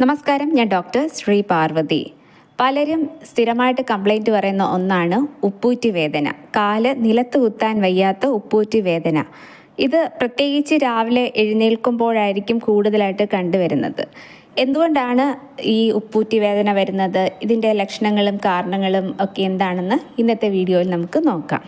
നമസ്കാരം, ഞാൻ ഡോക്ടർ ശ്രീ പാർവതി. പലരും സ്ഥിരമായിട്ട് കംപ്ലൈൻറ്റ് പറയുന്ന ഒന്നാണ് ഉപ്പൂറ്റി വേദന. കാല് നിലത്ത് കുത്താൻ വയ്യാത്ത ഉപ്പൂറ്റി വേദന. ഇത് പ്രത്യേകിച്ച് രാവിലെ എഴുന്നേൽക്കുമ്പോഴായിരിക്കും കൂടുതലായിട്ട് കണ്ടുവരുന്നത്. എന്തുകൊണ്ടാണ് ഈ ഉപ്പൂറ്റി വേദന വരുന്നത്, ഇതിൻ്റെ ലക്ഷണങ്ങളും കാരണങ്ങളും ഒക്കെ എന്താണെന്ന് ഇന്നത്തെ വീഡിയോയിൽ നമുക്ക് നോക്കാം.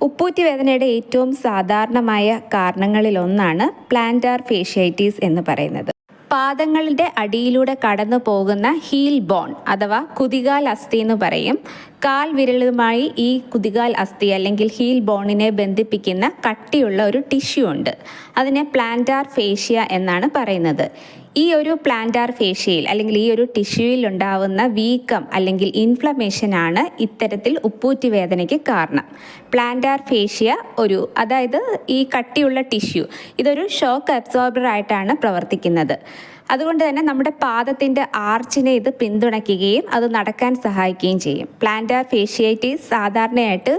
ഉപ്പൂറ്റി വേദനയുടെ ഏറ്റവും സാധാരണമായ കാരണങ്ങളിലൊന്നാണ് പ്ലാന്റാർ ഫേഷ്യാറ്റിസ് എന്ന് പറയുന്നത്. പാദങ്ങളുടെ അടിയിലൂടെ കടന്നു പോകുന്ന ഹീൽ ബോൺ അഥവാ കുതികാൽ അസ്ഥി എന്ന് പറയും. കാൽ വിരലുമായി ഈ കുതികാൽ അസ്ഥി അല്ലെങ്കിൽ ഹീൽ ബോണിനെ ബന്ധിപ്പിക്കുന്ന കട്ടിയുള്ള ഒരു ടിഷ്യൂ ഉണ്ട്. അതിനെ പ്ലാന്റാർ ഫേഷ്യ എന്നാണ് പറയുന്നത്. ഈ ഒരു പ്ലാന്റാർ ഫേഷ്യയിൽ അല്ലെങ്കിൽ ഈ ഒരു ടിഷ്യൂയിൽ ഉണ്ടാവുന്ന വീക്കം അല്ലെങ്കിൽ ഇൻഫ്ലമേഷനാണ് ഇത്തരത്തിൽ ഉപ്പൂറ്റി വേദനയ്ക്ക് കാരണം. പ്ലാന്റാർ ഫേഷ്യ അതായത് ഈ കട്ടിയുള്ള ടിഷ്യൂ ഇതൊരു ഷോക്ക് അബ്സോർബർ ആയിട്ടാണ് പ്രവർത്തിക്കുന്നത്. അതുകൊണ്ട് തന്നെ നമ്മുടെ പാദത്തിൻ്റെ ആർച്ചിനെ ഇത് പിന്തുണയ്ക്കുകയും അത് നടക്കാൻ സഹായിക്കുകയും ചെയ്യും. പ്ലാന്റാർ ഫേഷ്യാറ്റിസ് സാധാരണയായിട്ട്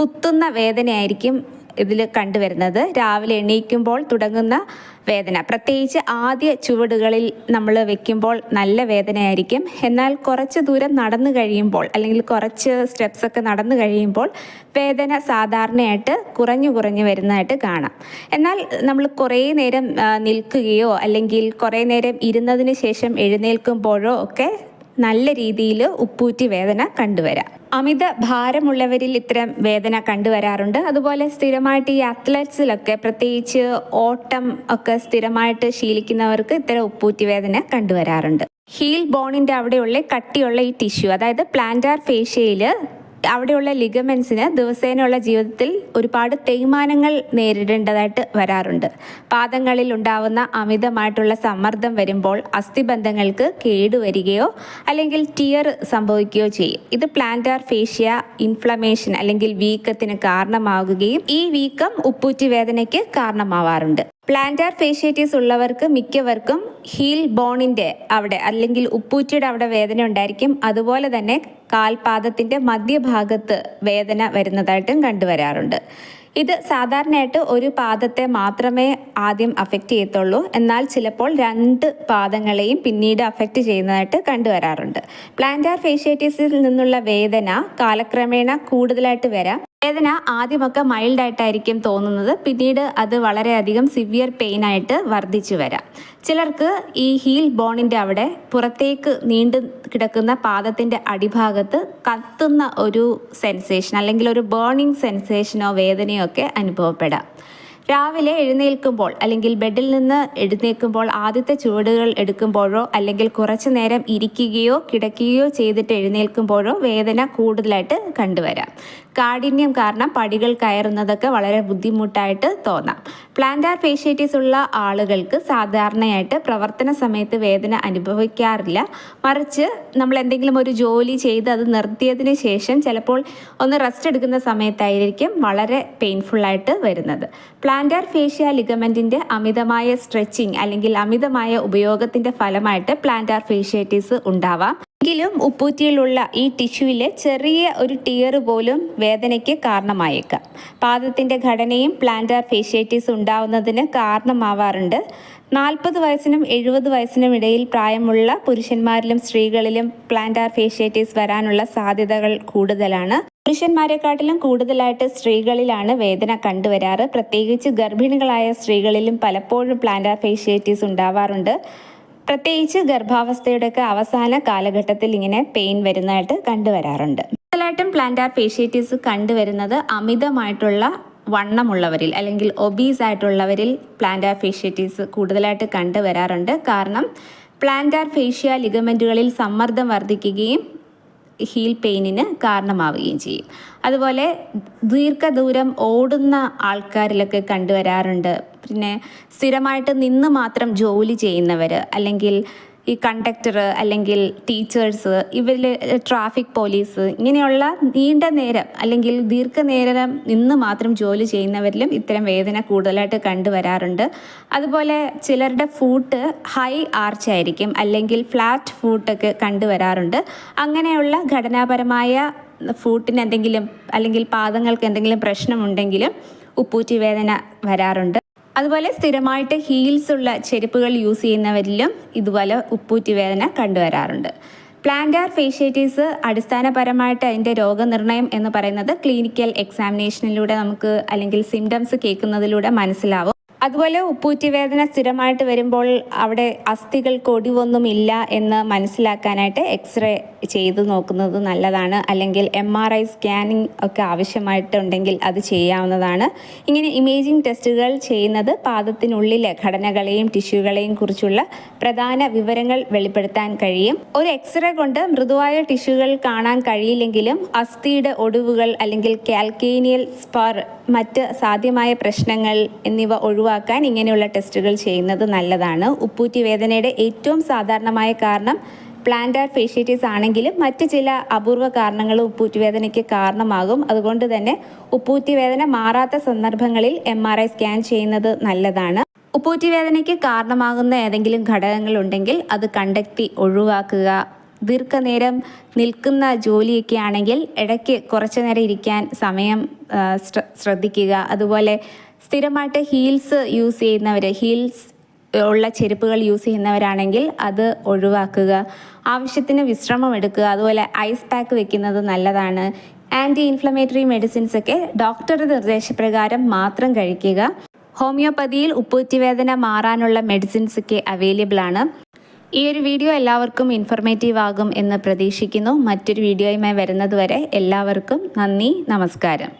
കുത്തുന്ന വേദനയായിരിക്കും ഇതിൽ കണ്ടുവരുന്നത്. രാവിലെ എണീക്കുമ്പോൾ തുടങ്ങുന്ന വേദന, പ്രത്യേകിച്ച് ആദ്യ ചുവടുകളിൽ നമ്മൾ വെക്കുമ്പോൾ നല്ല വേദനയായിരിക്കും. എന്നാൽ കുറച്ച് ദൂരം നടന്നു കഴിയുമ്പോൾ അല്ലെങ്കിൽ കുറച്ച് സ്റ്റെപ്സൊക്കെ നടന്നു കഴിയുമ്പോൾ വേദന സാധാരണയായിട്ട് കുറഞ്ഞു വരുന്നതായിട്ട് കാണാം. എന്നാൽ നമ്മൾ കുറേ നേരം നിൽക്കുകയോ അല്ലെങ്കിൽ കുറേ നേരം ഇരുന്നതിന് ശേഷം എഴുന്നേൽക്കുമ്പോഴോ ഒക്കെ നല്ല രീതിയിൽ ഉപ്പൂറ്റി വേദന കണ്ടുവരാം. അമിത ഭാരമുള്ളവരിൽ ഇത്തരം വേദന കണ്ടുവരാറുണ്ട്. അതുപോലെ സ്ഥിരമായിട്ട് ഈ അത്ലറ്റ്സിലൊക്കെ, പ്രത്യേകിച്ച് ഓട്ടം ഒക്കെ സ്ഥിരമായിട്ട് ശീലിക്കുന്നവർക്ക് ഇത്തരം ഉപ്പൂറ്റി വേദന കണ്ടുവരാറുണ്ട്. ഹീൽ ബോണിൻ്റെ അവിടെയുള്ള കട്ടിയുള്ള ഈ ടിഷ്യൂ, അതായത് പ്ലാന്റാർ ഫേഷ്യയിൽ അവിടെയുള്ള ലിഗമെൻസിന് ദിവസേനയുള്ള ജീവിതത്തിൽ ഒരുപാട് തേയ്മാനങ്ങൾ നേരിടേണ്ടതായിട്ട് വരാറുണ്ട്. പാദങ്ങളിൽ ഉണ്ടാവുന്ന അമിതമായിട്ടുള്ള സമ്മർദ്ദം വരുമ്പോൾ അസ്ഥിബന്ധങ്ങൾക്ക് കേടുവരികയോ അല്ലെങ്കിൽ ടിയർ സംഭവിക്കുകയോ ചെയ്യും. ഇത് പ്ലാന്റാർ ഫേഷ്യ ഇൻഫ്ലമേഷൻ അല്ലെങ്കിൽ വീക്കത്തിന് കാരണമാകുകയും ഈ വീക്കം ഉപ്പൂറ്റി വേദനയ്ക്ക് കാരണമാവാറുണ്ട്. പ്ലാന്റാർ ഫേഷ്യാറ്റിസ് ഉള്ളവർക്ക് മിക്കവർക്കും ഹീൽ ബോണിൻ്റെ അവിടെ അല്ലെങ്കിൽ ഉപ്പൂറ്റിയുടെ അവിടെ വേദന ഉണ്ടായിരിക്കും. അതുപോലെ തന്നെ കാൽപാദത്തിൻ്റെ മധ്യഭാഗത്ത് വേദന വരുന്നതായിട്ടും കണ്ടുവരാറുണ്ട്. ഇത് സാധാരണയായിട്ട് ഒരു പാദത്തെ മാത്രമേ ആദ്യം അഫക്റ്റ് ചെയ്യത്തുള്ളൂ. എന്നാൽ ചിലപ്പോൾ രണ്ട് പാദങ്ങളെയും പിന്നീട് അഫക്റ്റ് ചെയ്യുന്നതായിട്ട് കണ്ടുവരാറുണ്ട്. പ്ലാന്റാർ ഫേഷ്യാറ്റിസിൽ നിന്നുള്ള വേദന കാലക്രമേണ കൂടുതലായിട്ട് വരാം. വേദന ആദ്യമൊക്കെ മൈൽഡായിട്ടായിരിക്കും തോന്നുന്നത്, പിന്നീട് അത് വളരെയധികം സിവിയർ പെയിൻ ആയിട്ട് വർദ്ധിച്ചു വരാം. ചിലർക്ക് ഈ ഹീൽ ബോണിൻ്റെ അവിടെ പുറത്തേക്ക് നീണ്ടു കിടക്കുന്ന പാദത്തിൻ്റെ അടിഭാഗത്ത് കത്തുന്ന ഒരു സെൻസേഷൻ അല്ലെങ്കിൽ ഒരു ബേണിംഗ് സെൻസേഷനോ വേദനയോ ഒക്കെ അനുഭവപ്പെടാം. രാവിലെ എഴുന്നേൽക്കുമ്പോൾ അല്ലെങ്കിൽ ബെഡിൽ നിന്ന് എഴുന്നേൽക്കുമ്പോൾ ആദ്യത്തെ ചുവടുകൾ എടുക്കുമ്പോഴോ അല്ലെങ്കിൽ കുറച്ചു നേരം ഇരിക്കുകയോ കിടക്കുകയോ ചെയ്തിട്ട് എഴുന്നേൽക്കുമ്പോഴോ വേദന കൂടുതലായിട്ട് കണ്ടുവരാം. കാഠിന്യം കാരണം പടികൾ കയറുന്നതൊക്കെ വളരെ ബുദ്ധിമുട്ടായിട്ട് തോന്നാം. പ്ലാന്റാർ ഫേഷ്യാറ്റിസ് ഉള്ള ആളുകൾക്ക് സാധാരണയായിട്ട് പ്രവർത്തന സമയത്ത് വേദന അനുഭവിക്കാറില്ല. മറിച്ച് നമ്മൾ എന്തെങ്കിലും ഒരു ജോലി ചെയ്ത് അത് നിർത്തിയതിന് ശേഷം ചിലപ്പോൾ ഒന്ന് റെസ്റ്റ് എടുക്കുന്ന സമയത്തായിരിക്കും വളരെ പെയിൻഫുള്ളായിട്ട് വരുന്നത്. പ്ലാന്റാർ ഫേഷ്യ ലിഗമെന്റിന്റെ അമിതമായ സ്ട്രെച്ചിങ് അല്ലെങ്കിൽ അമിതമായ ഉപയോഗത്തിന്റെ ഫലമായിട്ട് പ്ലാന്റാർ ഫേഷ്യാറ്റിസ് ഉണ്ടാവാം. എങ്കിലും ഉപ്പൂറ്റിയിലുള്ള ഈ ടിഷ്യൂവിലെ ചെറിയ ഒരു ടിയർ പോലും വേദനയ്ക്ക് കാരണമായേക്കാം. പാദത്തിന്റെ ഘടനയും പ്ലാന്റാർ ഫേഷ്യാറ്റിസ് ഉണ്ടാവുന്നതിന് കാരണമാവാറുണ്ട്. 40 വയസ്സിനും 70 വയസ്സിനും ഇടയിൽ പ്രായമുള്ള പുരുഷന്മാരിലും സ്ത്രീകളിലും പ്ലാന്റാർ ഫേഷ്യാറ്റിസ് വരാനുള്ള സാധ്യതകൾ കൂടുതലാണ്. പുരുഷന്മാരെക്കാട്ടിലും കൂടുതലായിട്ട് സ്ത്രീകളിലാണ് വേദന കണ്ടുവരാറ്. പ്രത്യേകിച്ച് ഗർഭിണികളായ സ്ത്രീകളിലും പലപ്പോഴും പ്ലാന്റാർ ഫേഷ്യാറ്റിസ് ഉണ്ടാവാറുണ്ട്. പ്രത്യേകിച്ച് ഗർഭാവസ്ഥയുടെയൊക്കെ അവസാന കാലഘട്ടത്തിൽ ഇങ്ങനെ പെയിൻ വരുന്നതായിട്ട് കണ്ടുവരാറുണ്ട്. കൂടുതലായിട്ടും പ്ലാന്റാർ ഫേഷ്യാറ്റിസ് കണ്ടുവരുന്നത് അമിതമായിട്ടുള്ള വണ്ണമുള്ളവരിൽ അല്ലെങ്കിൽ ഒബീസ് ആയിട്ടുള്ളവരിൽ പ്ലാന്റാർ ഫേഷ്യാറ്റിസ് കൂടുതലായിട്ട് കണ്ടുവരാറുണ്ട്. കാരണം പ്ലാന്റാർ ഫേഷ്യ ലിഗമെന്റുകളിൽ സമ്മർദ്ദം വർദ്ധിക്കുകയും ഹീൽ പെയിനിന് കാരണമാവുകയും ചെയ്യും. അതുപോലെ ദീർഘദൂരം ഓടുന്ന ആൾക്കാരിലൊക്കെ കണ്ടുവരാറുണ്ട്. പിന്നെ സ്ഥിരമായിട്ട് നിന്ന് മാത്രം ജോലി ചെയ്യുന്നവർ, അല്ലെങ്കിൽ ഈ കണ്ടക്ടർ അല്ലെങ്കിൽ ടീച്ചേഴ്സ്, ഇവരിൽ ട്രാഫിക് പോലീസ്, ഇങ്ങനെയുള്ള നീണ്ട നേരം അല്ലെങ്കിൽ ദീർഘനേരം നിന്ന് മാത്രം ജോലി ചെയ്യുന്നവരിലും ഇത്തരം വേദന കൂടുതലായിട്ട് കണ്ടുവരാറുണ്ട്. അതുപോലെ ചിലരുടെ ഫൂട്ട് ഹൈ ആർച്ച് ആയിരിക്കും അല്ലെങ്കിൽ ഫ്ലാറ്റ് ഫൂട്ടൊക്കെ കണ്ടുവരാറുണ്ട്. അങ്ങനെയുള്ള ഘടനാപരമായ ഫൂട്ടിന് എന്തെങ്കിലും അല്ലെങ്കിൽ പാദങ്ങൾക്ക് എന്തെങ്കിലും പ്രശ്നമുണ്ടെങ്കിലും ഉപ്പൂറ്റി വേദന വരാറുണ്ട്. അതുപോലെ സ്ഥിരമായിട്ട് ഹീൽസ് ഉള്ള ചെരുപ്പുകൾ യൂസ് ചെയ്യുന്നവരിലും ഇതുപോലെ ഉപ്പൂറ്റി വേദന കണ്ടുവരാറുണ്ട്. പ്ലാന്റാർ ഫേഷ്യേറ്റീസ് അടിസ്ഥാനപരമായിട്ട് അതിൻ്റെ രോഗനിർണയം എന്ന് പറയുന്നത് ക്ലിനിക്കൽ എക്സാമിനേഷനിലൂടെ നമുക്ക് അല്ലെങ്കിൽ സിംറ്റംസ് കേൾക്കുന്നതിലൂടെ മനസ്സിലാവും. അതുപോലെ ഉപ്പൂറ്റി വേദന സ്ഥിരമായിട്ട് വരുമ്പോൾ അവിടെ അസ്ഥികൾക്ക് ഒടിവൊന്നുമില്ല എന്ന് മനസ്സിലാക്കാനായിട്ട് എക്സ്റേ ചെയ്ത് നോക്കുന്നത് നല്ലതാണ്. അല്ലെങ്കിൽ MRI സ്കാനിങ് ഒക്കെ ആവശ്യമായിട്ടുണ്ടെങ്കിൽ അത് ചെയ്യാവുന്നതാണ്. ഇങ്ങനെ ഇമേജിംഗ് ടെസ്റ്റുകൾ ചെയ്യുന്നത് പാദത്തിനുള്ളിലെ ഘടനകളെയും ടിഷ്യൂകളെയും കുറിച്ചുള്ള പ്രധാന വിവരങ്ങൾ വെളിപ്പെടുത്താൻ കഴിയും. ഒരു എക്സ്റേ കൊണ്ട് മൃദുവായ ടിഷ്യൂകൾ കാണാൻ കഴിയില്ലെങ്കിലും അസ്ഥിയുടെ ഒടിവുകൾ അല്ലെങ്കിൽ കാൽക്കേനിയൽ സ്പാർ, മറ്റ് സാധ്യമായ പ്രശ്നങ്ങൾ എന്നിവ ഒഴിവാക്കാൻ ഇങ്ങനെയുള്ള ടെസ്റ്റുകൾ ചെയ്യുന്നത് നല്ലതാണ്. ഉപ്പൂറ്റി വേദനയുടെ ഏറ്റവും സാധാരണമായ കാരണം പ്ലാന്റാർ ഫേഷ്യേറ്റീസ് ആണെങ്കിലും മറ്റ് ചില അപൂർവ കാരണങ്ങളും ഉപ്പൂറ്റി വേദനയ്ക്ക് കാരണമാകും. അതുകൊണ്ട് തന്നെ ഉപ്പൂറ്റി വേദന മാറാത്ത സന്ദർഭങ്ങളിൽ MRI സ്കാൻ ചെയ്യുന്നത് നല്ലതാണ്. ഉപ്പൂറ്റി വേദനയ്ക്ക് കാരണമാകുന്ന ഏതെങ്കിലും ഘടകങ്ങളുണ്ടെങ്കിൽ അത് കണ്ടെത്തി ഒഴിവാക്കുക. ദീർഘനേരം നിൽക്കുന്ന ജോലിയൊക്കെ ആണെങ്കിൽ ഇടയ്ക്ക് കുറച്ചു നേരം ഇരിക്കാൻ സമയം ശ്രദ്ധിക്കുക. അതുപോലെ സ്ഥിരമായിട്ട് ഹീൽസ് യൂസ് ചെയ്യുന്നവർ, ഹീൽസ് ഉള്ള ചെരുപ്പുകൾ യൂസ് ചെയ്യുന്നവരാണെങ്കിൽ അത് ഒഴിവാക്കുക. ആവശ്യത്തിന് വിശ്രമം എടുക്കുക. അതുപോലെ ഐസ് പാക്ക് വെക്കുന്നത് നല്ലതാണ്. ആൻറ്റി ഇൻഫ്ലമേറ്ററി മെഡിസിൻസ് ഒക്കെ ഡോക്ടറുടെ നിർദ്ദേശപ്രകാരം മാത്രം കഴിക്കുക. ഹോമിയോപ്പതിയിൽ ഉപ്പൂറ്റി വേദന മാറാനുള്ള മെഡിസിൻസ് ഒക്കെ അവൈലബിൾ ആണ്. ഈ ഒരു വീഡിയോ എല്ലാവർക്കും ഇൻഫോർമേറ്റീവ് ആകും എന്ന് പ്രതീക്ഷിക്കുന്നു. മറ്റൊരു വീഡിയോയുമായി വരുന്നത് വരെ എല്ലാവർക്കും നന്ദി, നമസ്കാരം.